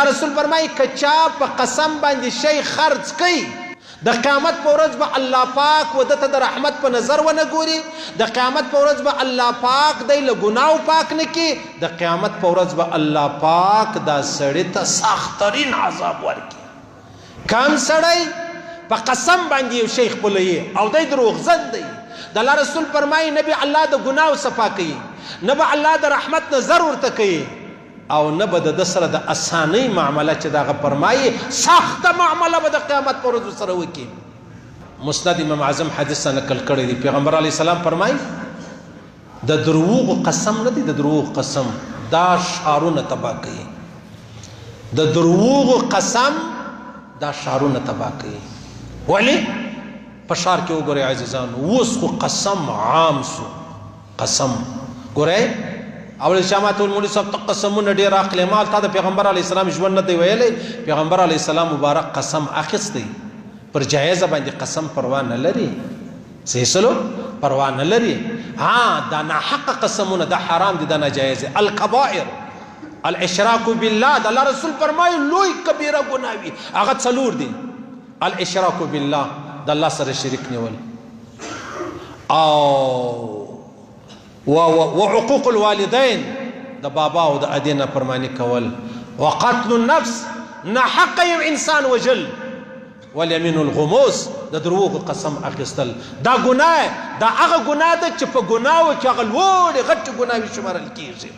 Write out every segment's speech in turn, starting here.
رسول فرمایي که چا په قسم باندې شی خرڅ کوي د قیامت په ورځ به الله پاک ودته د رحمت په نظر ونه ګوري د قیامت په ورځ به الله پاک دی له ګناو پاک نه کړي د قیامت په ورځ به الله پاک دا سړي ته سختترین عذاب ورکړي کم سړی په قسم باندې یو شی خپلوي او دی دروغجن دی د الله رسول فرمایي نه به الله د ګناو صفا کوي نه به الله د رحمت نظر ورته کوي او نه به د سره د اسانۍ معامله چې دغه فرمایي سخته معامله به د قیامت په ورځ سره وکړي مسند امام اعظم حدیث نقل کړی دی پیغمبر علیه السلام فرمایي د دروغ قسم نه دی د دروغ قسم دا شعرونه تباه کوي د دروغ قسم دا شعرونه تباه کوي ولی په شعر کې وګورئ عزیزانو اوس خو قسم عام سو قسم ګورئ اول شامات المولوی صاحب ته قسمونه ډېر اخلي مال تا د پیغمبر علیه السلام ژوند نه دی ویلی پیغمبر علیه السلام مبارک قسم اخیستی پر جایزه باندې قسم پروا نه لري سیسلو پروا نه لري ها دا ناحق قسمونه دا حرام دي دا ناجایز الکبائر الاشراک بالله دا الله رسول فرمایي لوی کبیره ګناه وي هغه څلور دي الاشراک بالله د الله سره شریک نیول او وعقوق الوالدين د بابا او د ادي نافرمانی کول وقتل النفس نحق یو انسان وجل واليمين الغموس د دروغ قسم اخیستل دا ګناه دا هغه ګناه ده چې په ګناو کې هغه لوړې غټې ګناوې شمارل کېږي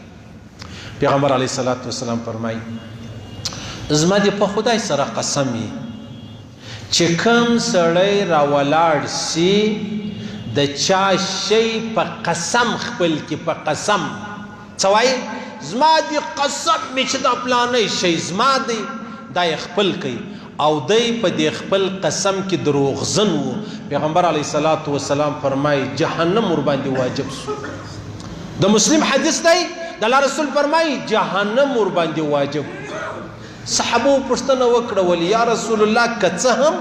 پیغمبر علیه الصلاة والسلام فرمایي زما دې په خدای سره قسم چې کوم سړی راولاړ سي د چا شی په قسم خپل کې په قسم څه وایي زما دی قسم مې چې دا پلانی شی زما دی دا یې خپل کوي او دی په دې خپل قسم کې دروغجن و پیغمبر علیه الصلاة والسلام فرمایي جهنم ورباندې واجب سو د مسلم حدیث دی د الله رسول فرمایي جهنم ورباندې واجب صحابو پوښتنه وکړه ولې یا رسول الله که څه هم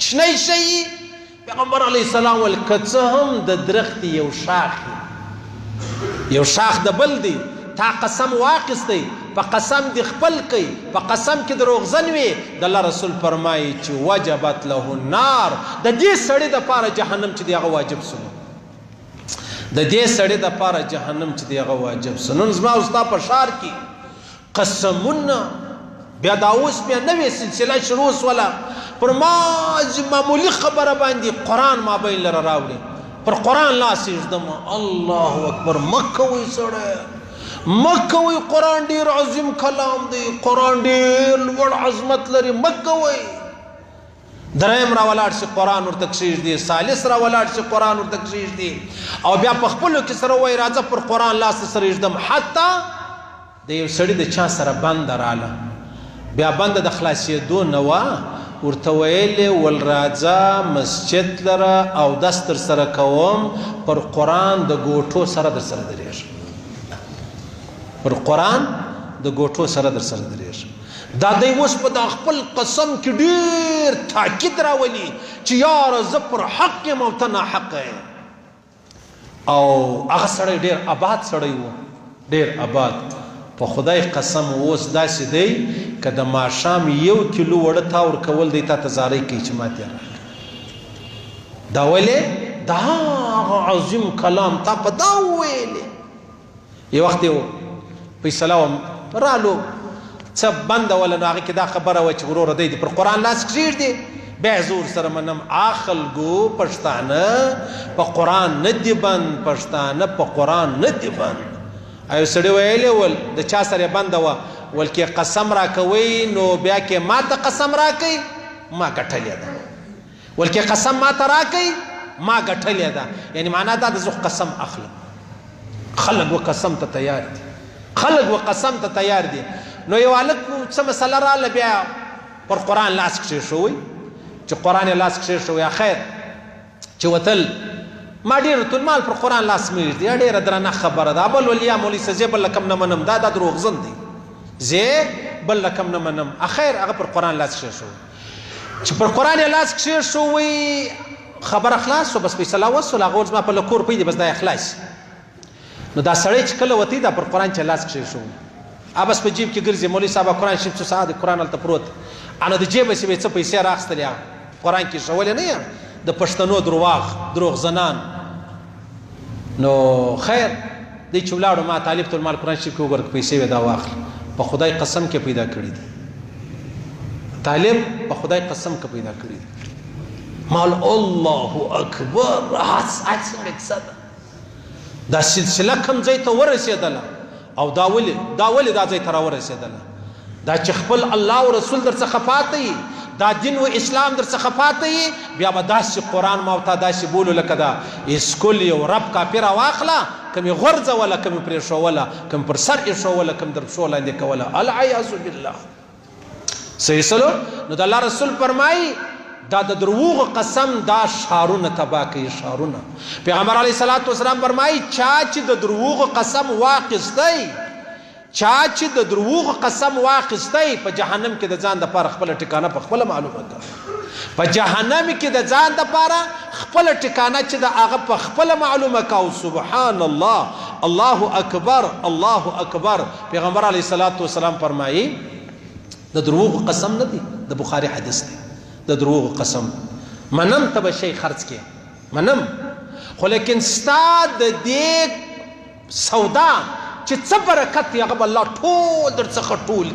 شنی شی پیغمبر علیه السلام ول که څه هم د درخت یو شاخ د بل دی تا قسم واخیستی په قسم دی خپل کوي په قسم کې دروغجن وي د الله رسول فرمایي چې وجبت له النار د دې سړي دپاره جهنم چې دی هغه واجب سو د دې سړي دپاره جهنم چې دی هغه واجب سو نن زما او ستا په ښار کې قسمونه بیا دا اوس بیا نوې سلسله شروع سوله پر معمولی خبره باندې قرآن ما بین لره راوړي پر قرآن لاس ایږدم الله اکبر مه کوئ سړی مه کوئ قرآن ډېر عظیم کلام دی قرآن ډېر لوړ عظمت لري مه کوئ دریم راولاړ شي قرآن ورته کښېږدي ثالث راولاړ شي قرآن ورته کښېږدي او بیا په خپلو کې سره وایي راځه پر قرآن لاس سره ایږدم حتی د یو سړي د چا سره بنده راله بیا بنده د خلاصېدو نه وه ورته ویلې ول راځه مسجد لره او دس در سره کوم پر قرآن د ګوټو سره در سره درېږم پر قرآن د ګوټو سره در سره درېږم دا دی اوس په دا خپل قسم کې ډېر تاکید راولي چې یاره زه پر حق یم او ته ناحقه یې او هغه سړی ډېر آباد سړی و ډېر آباد په خدای قسم اوس داسې دی که د ماښام 1 کیلو وړه تا ورکول دی تا ته زارۍ کوي چې ما تې راکړه دا ولې دا هغه عظیم کلام تا په دا وویلې یو وخت یو فیصله وم رالو څه بنده وله نو هغې کې دا خبره وه چې وروره دی پر قرآن لاس کښېږدي بیا زور سره منم خلکو پښتانه په قرآن نه دي بند پښتانه په قرآن نه دي بند ایو سړی ویلی ول د چا سره بنده وه ول کې قسم راکوئ نو بیا کې ما ته قسم راکوئ ما ګټلې ده ول کې قسم ما ته راکوئ ما ګټلې ده یعنی معنا دا د زه قسم اخلم خلک و قسم ته تیار دي خلک و قسم ته تیار دي نو یو هلک څه مسله راله بیا پر قرآن لاس کښېښوئ چې قرآن یې لاس کښېښوئ خیر چې وتل ما ډېر تلمال پر قرآن لاس مې ایږدي ډېره درنه خبره ده بل ول یا مولوي صاحب زه بل له کم نه منم دا دروغجن دی زه بل له کم نه منم اخیر هغه پر قرآن لاس کښېښوئ چې پر قرآن یې لاس کښېښوئ خبره خلاص شو بس فیصله وسوله هغه زما په لکور پرېږدي بس دا یې خلاص نو دا سړی چې کله وتی دا پر قرآن چې لاس کښېښوئ بس په جیب کې ګرځي مولوي صاحب قرآن شریف څه ساده قرآن هلته پروت انا د جیبه چې به څه پیسې راخیستلې قرآن کې ښولې نه یم د پښتنو دروغ زنان نو خیر دی چې ولاړو ما طالب ته المال قرآن شریف کې وګوره پیسې به دا واخلي په خدای قسم کې پیدا کړي دي طالب په خدای قسم کې پیدا کړي دي مال الله اکبر دا سلسله کوم ځای ته ورسېدله او دا ولې دا ځای ته راورسېدله دا چې خپل الله او رسول در څخه پاته یي دا دین و اسلام در څخه پاته یي بیا به داسې قرآن ما ورته داسې بولو لکه دا اسکول یو رب کاپي راواخله کم یې غورځوله کم یې پرېښوله کم پر سر ایښوله کم در پښو لاندې کوله العیاذ بالله صحیح سلو نو د الله رسول فرمایي دا د دروغ قسم دا شارونه تباه کوي شارونه پیغمبر علیه الصلاة والسلام فرمایي چا چې د دروغ قسم واخیستی په جهنم کې د ځان دپاره خپله ټکانه په خپله معلومه ده په جهنم کې د ځان دپاره خپله ټکانه چې د هغه په خپله معلومه کا او سبحان الله الله اکبر الله اکبر پیغمبر علیه الصلاة والسلام فرمایي د دروغ قسم نه دی د بخاري حدیث دی د دروغ قسم منم ته به شی خرڅ کې منم خو لیکن ستا د دې سودا چې څه برکت دی هغه به الله ټول در څخه ټول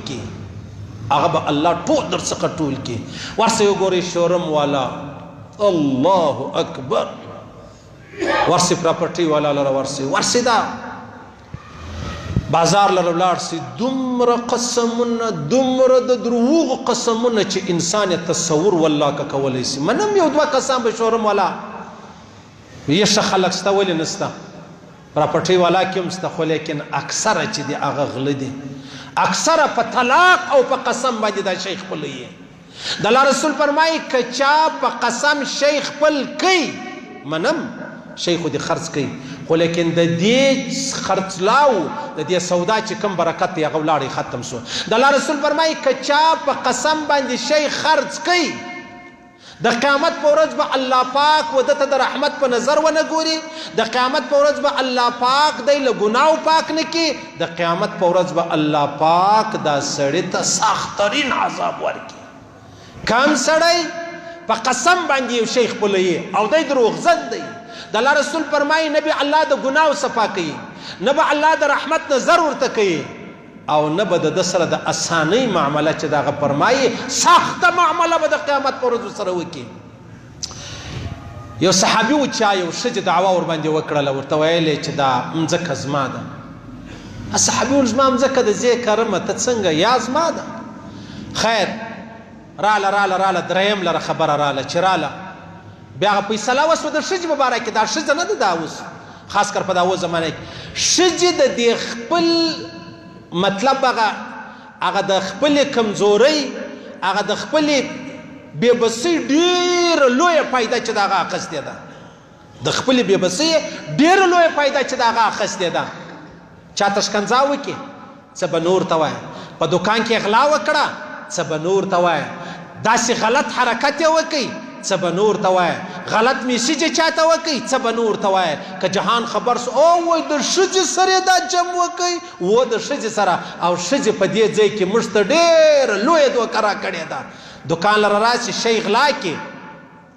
کړي ورسې وګورئ شورم والا الله اکبر ورسې پراپرټي والا لره ورسې دا بازار لره ولاړ سي دومره قسمونه دومره د دروغ قسمونه چې انسان یې تصور والله که کولی سي منم یو دوه کسان به شورم والا یې ښه خلک شته ولې نشته پراپرټي والا کې هم شته خو لیکن اکثره چې دی هغه غله دي اکثره په طلاق او په قسم باندې دا شی خپلوي د الله رسول فرمایي که چا په قسم شی خپل کوي منم شی خو دې خرڅ کوي خو لیکن د دې خرڅلاو د دې سودا چې کوم برکت دی هغه ولاړې ختم شو د الله رسول فرمایي که چا په قسم باندې شی خرڅ کوي د قیامت په ورځ به الله پاک ودته د رحمت په نظر ونه ګوري د قیامت په ورځ به الله پاک دی له ګناو پاک نه کړي د قیامت په ورځ به الله پاک دا سړي ته سختترین عذاب ورکړي کم سړی په قسم باندې یو شی خپلوي او دی دروغجن دی د الله رسول فرمایي نه به الله د ګناو صفا کوي نه به الله د رحمت نظر ورته کوي او نه به د سره د اسانۍ معامله چې دغه فرمایي سخته معامله به د قیامت په ورځ سره وکړي یو صحابي و چې یو ښځې دعوه ورباندې وکړله ورته ویلې چې دا مځکه زما ده صحابي وویل زما مځکه د ځای کرمه ته څنګه یا زما ده خیر راله دریم لره خبره راله چې راله بیا هغه فیصله وسوه د ښځې په باره کې دا ښځه نه ده دا اوس خاص کر په دا اوس زمانه کې ښځې د دې خپل مطلب هغه د خپلې کمزورۍ هغه د خپلې بېبسۍ ډېره لویه فایده چې د هغه اخیستې ده د خپلې بېبسۍ ډېره لویه فایده چې د هغه اخیستې ده چاته شکنځا وکړي څه به نور ته وایه په دوکان کې غلا وکړه څه به نور ته وایه داسې غلط حرکت یې وکړي څه به نور ته وایه غلط میسیج یې چاته وکړي څه به نور ته وایه که جهان خبر سو او وایي د ښځې سره یې دا جم وکړي و د ښځې سره او ښځې په دې ځای کې موږ ته ډېره لویه دوکه راکړې ده دوکان لره راسي شی غلا کې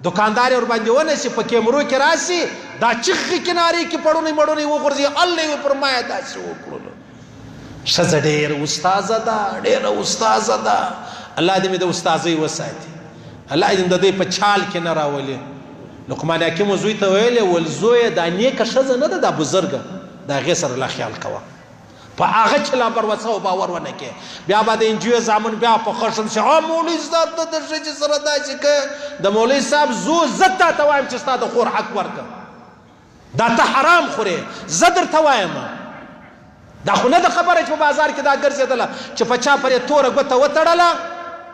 دوکاندار یې ورباندې ونیسي په کیمرو کې راسي دا چغې کنارې کې پړونی مړونی وغورځي الله یې فرمایه داسې وکړلو ښځه ډېره استاذه ده ډېره استاذه ده الله دې مې د استاذۍ وساتي الله دې د دې په چال کې نه راولي لقمان حکیم زوی ته ویلې ول زویه دا نیکه ښځه نه ده دا بزرګه د هغې سره لا خیال کوه په هغه چې لا بروسه او باور ونه کې بیا به د انجیو زامن بیا په خشم شي مولوي صاحب ته د ښځې سره داسې که د مولوي صاحب زه تا ته وایم چې ستا د خور حق ورکړه دا ته حرام خورې زه درته وایم دا خو نه د خبره چې په بازار کې دا ګرځېدله چې په چا پرې توره ګوته وتړله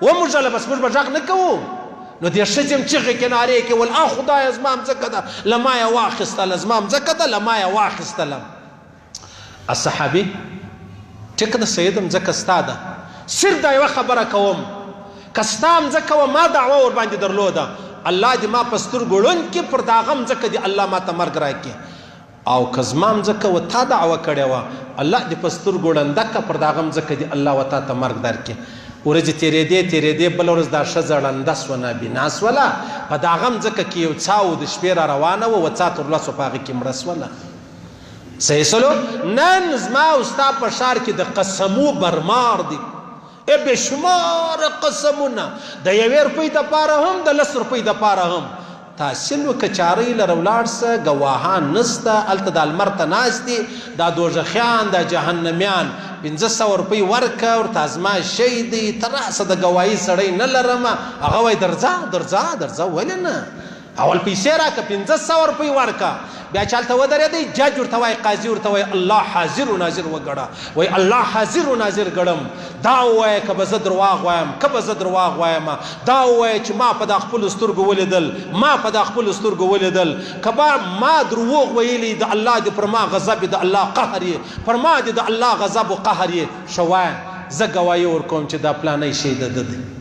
وموږله بس موږ به غږ نه کوو نو دې ښځې هم چغې کنارې کې ول خدایه زما مځکه ده له ما یې واخیستله زما مځکه ده له ما یې واخیستله الصحابي ټیک ده سید مځکه ستا ده صرف دا یوه خبره کوم که ستا مځکه وه ما دعوه ورباندې درلوده الله دې ما په سترګو ړوند کړي پر د هغه مځکه دې الله ما ته مرګ راکړي او که زما مځکه و تا دعوه کړې وه الله دې په سترګو ړنده کړه پر د هغه مځکه دې الله و تا ته مرګ درکړي ورځې تېرېدې بله ورځ دا ښځه ړنده سوه نابینا سوله په د هغه مځکه کې یو څا و د شپې را روانه وه و څا تر لسو په هغې کې مړه سوله صحیح سلو نن زما او ستا په ښار کې د قسمو برمار دي بې شماره قسمونه د 1 روپۍ دپاره هم د 10 روپۍ دپاره هم تحصیل وکړه چارۍ لره ولاړ سه ګواهان نسته هلته د المر ته ناست دي دا دوژخیان دا جهنمیان 500 روپۍ ورکه ورته زما شی دی ته راسه د ګواهي سړی نه لرمه هغه وایي درځه ولې نه اول پیسې راکړه 500 روپۍ ورکه بیا چې هلته ودرېدی جج ورته وایي قاضي ورته وایي الله حاضر و ناظر وګڼه وایي الله حاضر و ناظر ګڼم دا ووایه که به زه درواغ وایم دا ووایه چې ما په دا خپلو سترګو ولیدل که ما دروغ ویلی د الله دې پر ما غضب د الله قهر یې پر ما دې د الله غضب و قهر یې ښه وایه زه ګواهي ورکوم چې دا پلانی شی د ده دی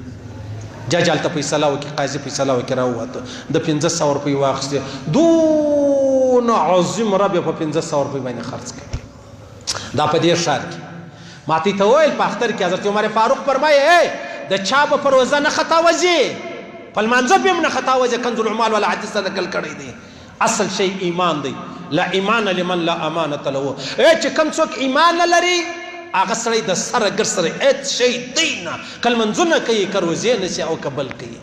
جج هلته فیصله وکړي قاضي فیصله وکړي راووته د 500 روپۍ واخیستې دونه عظیم رب یې په 500 روپۍ باندې خرڅ کړي دا په دې ښار کې ما ته وویل په اختر کې حضرت عمر فاروق فرمایي د چا به پر روزه نه خطا وځي په لمانځه به هم نه خطا وځي کنز العمال والا حدیث ته نقل کړی دی اصل شی ایمان دی لا ایمان لمن لا امانت له چې کوم څوک ایمان نه لري هغه سړی د سره ګر سره هېڅ شی دی نه که لمنځونه کوي که روزې نیسي او که بل کوي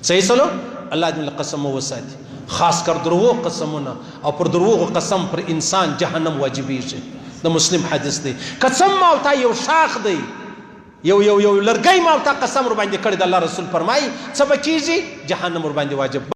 صحیح سلو الله دې موږ قسم وساتي خاص کر دروغ قسمونه او پر دروغو قسم پر انسان جهنم واجبېږي د مسلم حدیث دی قسم ما او تا یو شاخ دی یو لرګی ما او تا قسم ورباندې کړی د الله رسول فرمایي څه به کېږي جهنم ورباندې واجب